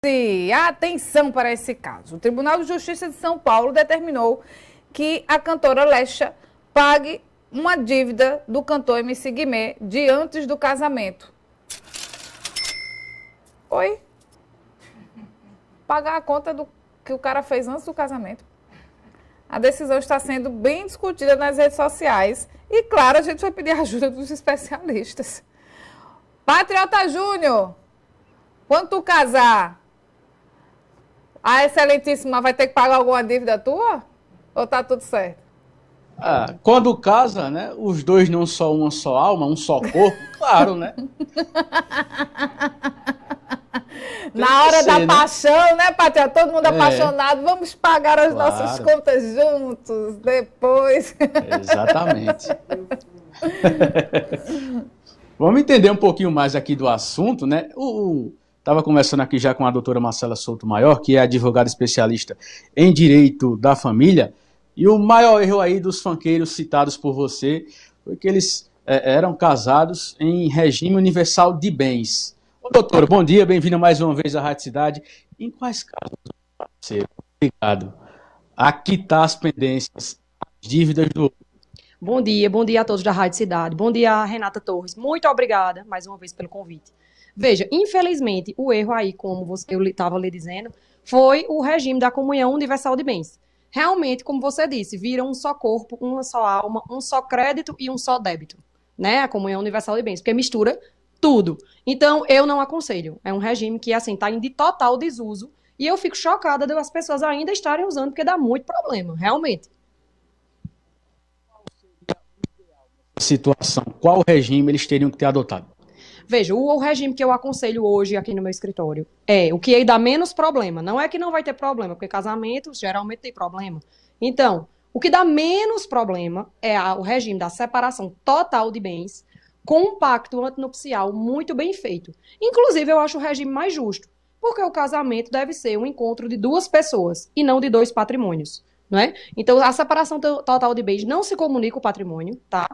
Josi, atenção para esse caso. O Tribunal de Justiça de São Paulo determinou que a cantora Lesha pague uma dívida do cantor MC Guimê de antes do casamento. Oi? Pagar a conta do que o cara fez antes do casamento. A decisão está sendo bem discutida nas redes sociais e, claro, a gente vai pedir a ajuda dos especialistas. Patriota Júnior, quando tu casar, a excelentíssima vai ter que pagar alguma dívida tua? Ou tá tudo certo? Quando casa, né, os dois não só uma só alma, um só corpo, claro, né? Na hora da paixão, né, Patriota? Todo mundo apaixonado, vamos pagar as nossas contas juntos depois. Exatamente. Vamos entender um pouquinho mais aqui do assunto, né? Estava conversando aqui já com a doutora Marcela Souto Maior, que é advogada especialista em direito da família, e o maior erro aí dos funkeiros citados por você foi que eles eram casados em regime universal de bens. Ô, doutora, bom dia, bem-vindo mais uma vez à Rádio Cidade. Em quais casos você é obrigado a quitar as pendências, as dívidas do outro? Bom dia a todos da Rádio Cidade. Bom dia, Renata Torres. Muito obrigada, mais uma vez, pelo convite. Veja, infelizmente, o erro aí, como eu estava lhe dizendo, foi o regime da comunhão universal de bens. Realmente, como você disse, viram um só corpo, uma só alma, um só crédito e um só débito, né? A comunhão universal de bens, porque mistura tudo. Então, eu não aconselho. É um regime que, assim, está em total desuso e eu fico chocada de as pessoas ainda estarem usando, porque dá muito problema, realmente. Situação, qual regime eles teriam que ter adotado? Veja, o regime que eu aconselho hoje aqui no meu escritório é o que dá menos problema. Não é que não vai ter problema, porque casamento geralmente tem problema. Então, o que dá menos problema é o regime da separação total de bens com um pacto antinupcial muito bem feito. Inclusive, eu acho o regime mais justo, porque o casamento deve ser um encontro de duas pessoas e não de dois patrimônios, não é? Então, a separação total de bens não se comunica o patrimônio, tá?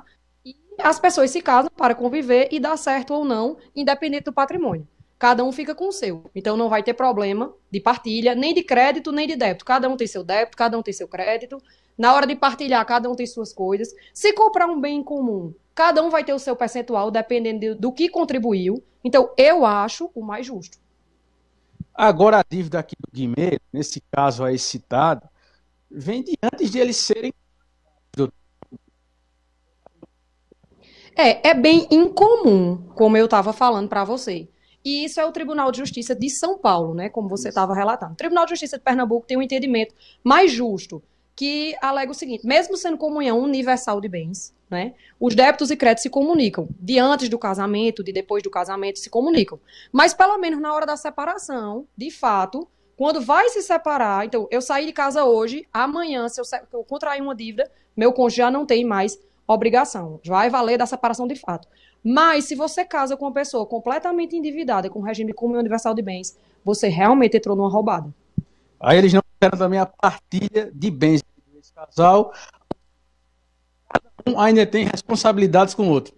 As pessoas se casam para conviver e dar certo ou não, independente do patrimônio. Cada um fica com o seu. Então não vai ter problema de partilha, nem de crédito, nem de débito. Cada um tem seu débito, cada um tem seu crédito. Na hora de partilhar, cada um tem suas coisas. Se comprar um bem em comum, cada um vai ter o seu percentual, dependendo do que contribuiu. Então eu acho o mais justo. Agora a dívida aqui do Guimê, nesse caso aí citado, vem de antes de eles serem... É bem incomum, como eu estava falando para você. E isso é o Tribunal de Justiça de São Paulo, né? Como você estava relatando. O Tribunal de Justiça de Pernambuco tem um entendimento mais justo, que alega o seguinte: mesmo sendo comunhão universal de bens, né? Os débitos e créditos se comunicam. De antes do casamento, de depois do casamento, se comunicam. Mas pelo menos na hora da separação, de fato, quando vai se separar, então eu saí de casa hoje, amanhã, se eu contrair uma dívida, meu cônjuge já não tem mais obrigação, vai valer da separação de fato. Mas se você casa com uma pessoa completamente endividada, com regime de comunhão universal de bens, você realmente entrou numa roubada. Aí eles não fizeram também a partilha de bens desse casal, cada um ainda tem responsabilidades com o outro.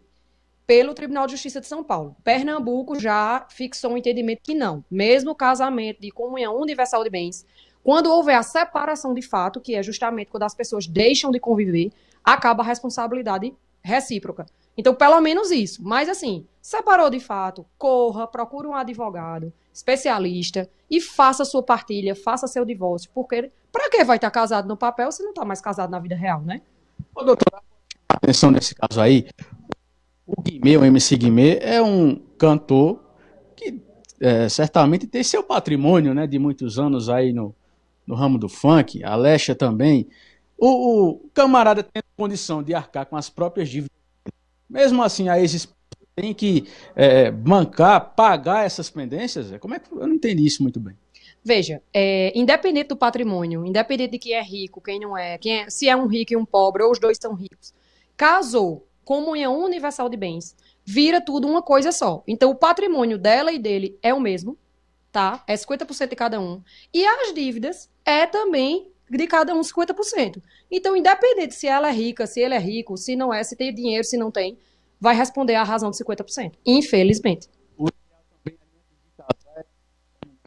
Pelo Tribunal de Justiça de São Paulo. Pernambuco já fixou um entendimento que não. Mesmo o casamento de comunhão universal de bens, quando houver a separação de fato, que é justamente quando as pessoas deixam de conviver, acaba a responsabilidade recíproca. Então, pelo menos isso. Mas, assim, separou de fato, corra, procure um advogado, especialista, e faça a sua partilha, faça seu divórcio. Porque, para que vai estar casado no papel se não está mais casado na vida real, né? Ô, doutor, atenção nesse caso aí. O Guimê, o MC Guimê, é um cantor que certamente tem seu patrimônio, né, de muitos anos aí no ramo do funk, a Lesha também. O camarada tem condição de arcar com as próprias dívidas. Mesmo assim, a ex-esposa tem que bancar, pagar essas pendências? Como é que eu não entendi isso muito bem? Veja, independente do patrimônio, independente de quem é rico, quem não é, se é um rico e um pobre, ou os dois são ricos, casou, comunhão universal de bens, vira tudo uma coisa só. Então, o patrimônio dela e dele é o mesmo, tá? É 50% de cada um. E as dívidas é também de cada um 50%. Então, independente se ela é rica, se ele é rico, se não é, se tem dinheiro, se não tem, vai responder à razão de 50%. Infelizmente.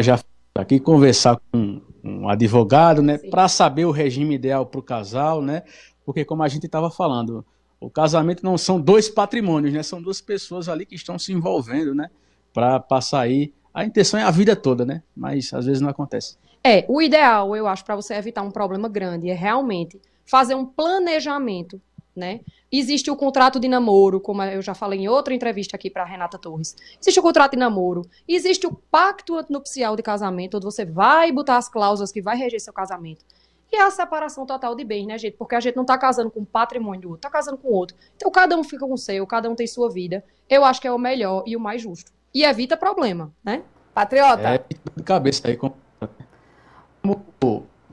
Já aqui conversar com um advogado, né, para saber o regime ideal para o casal, né, porque como a gente estava falando, o casamento não são dois patrimônios, né, são duas pessoas ali que estão se envolvendo, né, para sair. A intenção é a vida toda, né, mas às vezes não acontece. O ideal, eu acho, para você evitar um problema grande, é realmente fazer um planejamento, né? Existe o contrato de namoro, como eu já falei em outra entrevista aqui para Renata Torres. Existe o contrato de namoro, existe o pacto antinupcial de casamento, onde você vai botar as cláusulas que vai reger seu casamento. E a separação total de bens, né, gente? Porque a gente não está casando com o patrimônio do outro, está casando com o outro. Então, cada um fica com o seu, cada um tem sua vida. Eu acho que é o melhor e o mais justo. E evita problema, né? Patriota. De cabeça aí.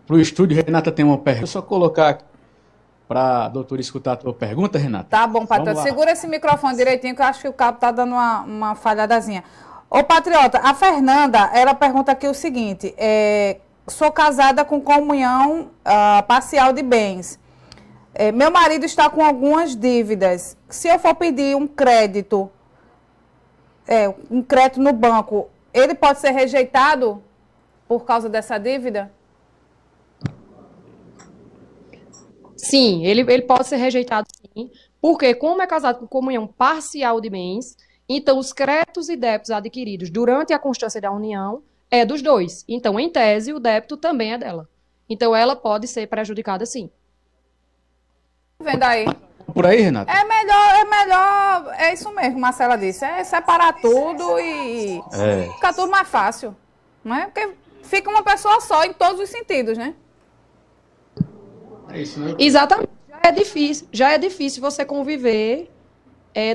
Para o estúdio, Renata tem uma pergunta. É só colocar aqui para a doutora escutar a tua pergunta, Renata. Tá bom, Patriota. Segura esse microfone direitinho, que eu acho que o cabo tá dando uma falhadazinha. Ô, Patriota, a Fernanda, ela pergunta aqui o seguinte. Sou casada com comunhão parcial de bens. Meu marido está com algumas dívidas. Se eu for pedir um crédito no banco, ele pode ser rejeitado por causa dessa dívida? Sim, ele pode ser rejeitado sim, porque como é casado com comunhão parcial de bens, então os créditos e débitos adquiridos durante a constância da união é dos dois. Então, em tese, o débito também é dela. Então, ela pode ser prejudicada sim. Vendo aí. Por aí, Renata? É melhor, é isso mesmo, Marcela disse, separar tudo e ficar tudo mais fácil, não é? Porque fica uma pessoa só em todos os sentidos, né? É isso, né? Exatamente. Já é difícil você conviver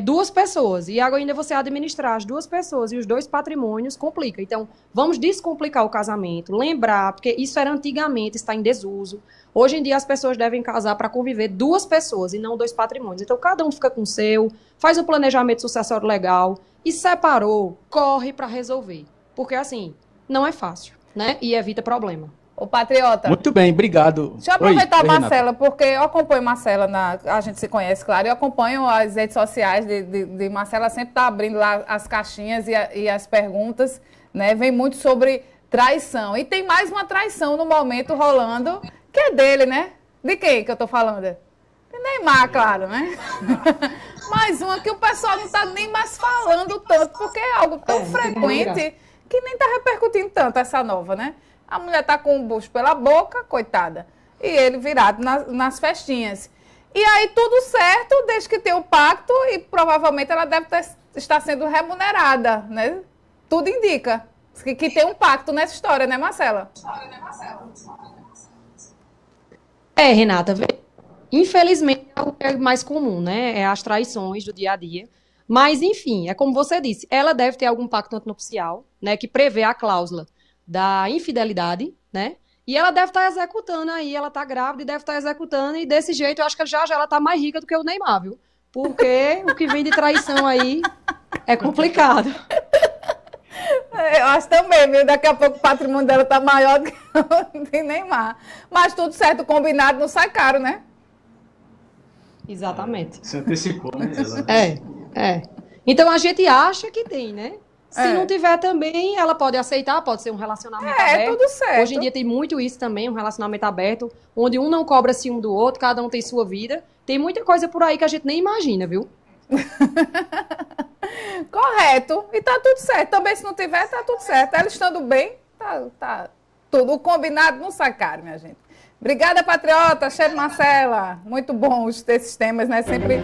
duas pessoas e ainda você administrar as duas pessoas e os dois patrimônios complica. Então, vamos descomplicar o casamento, lembrar, porque isso era antigamente, está em desuso. Hoje em dia as pessoas devem casar para conviver duas pessoas e não dois patrimônios. Então, cada um fica com o seu, faz um planejamento sucessório legal e separou, corre para resolver. Porque, assim, não é fácil, né? E evita problema. Ô, Patriota. Muito bem, obrigado. Deixa eu aproveitar a Marcela, porque eu acompanho Marcela, a gente se conhece, claro, eu acompanho as redes sociais de Marcela, sempre está abrindo lá as caixinhas e as perguntas, né? Vem muito sobre traição. E tem mais uma traição no momento rolando, que é dele, né? De quem que eu tô falando? De Neymar, claro, né? Mais uma que o pessoal não está nem mais falando tanto, porque é algo tão frequente que nem está repercutindo tanto essa nova, né? A mulher tá com o bucho pela boca, coitada. E ele virado nas festinhas. E aí tudo certo, desde que tem o pacto e provavelmente ela deve estar sendo remunerada, né? Tudo indica que tem um pacto nessa história, né, Marcela? Renata, infelizmente é o que é mais comum, né? É as traições do dia a dia. Mas, enfim, é como você disse, ela deve ter algum pacto antinupcial, né, que prevê a cláusula da infidelidade, né? E ela deve estar executando aí, ela tá grávida e deve estar executando, e desse jeito eu acho que já ela tá mais rica do que o Neymar, viu? Porque o que vem de traição aí é complicado. Eu acho também, viu? Daqui a pouco o patrimônio dela tá maior do que o de Neymar. Mas tudo certo, combinado não sai caro, né? Exatamente. Se antecipou, né? Então a gente acha que tem, né? Se não tiver também, ela pode aceitar, pode ser um relacionamento aberto. Tudo certo. Hoje em dia tem muito isso também, um relacionamento aberto, onde um não cobra ciúme do outro, cada um tem sua vida. Tem muita coisa por aí que a gente nem imagina, viu? Correto. E tá tudo certo. Também se não tiver, tá tudo certo. Ela estando bem, tá tudo. O combinado não sai caro, minha gente. Obrigada, Patriota. Cheiro Marcela. Muito bom esses temas, né? Sempre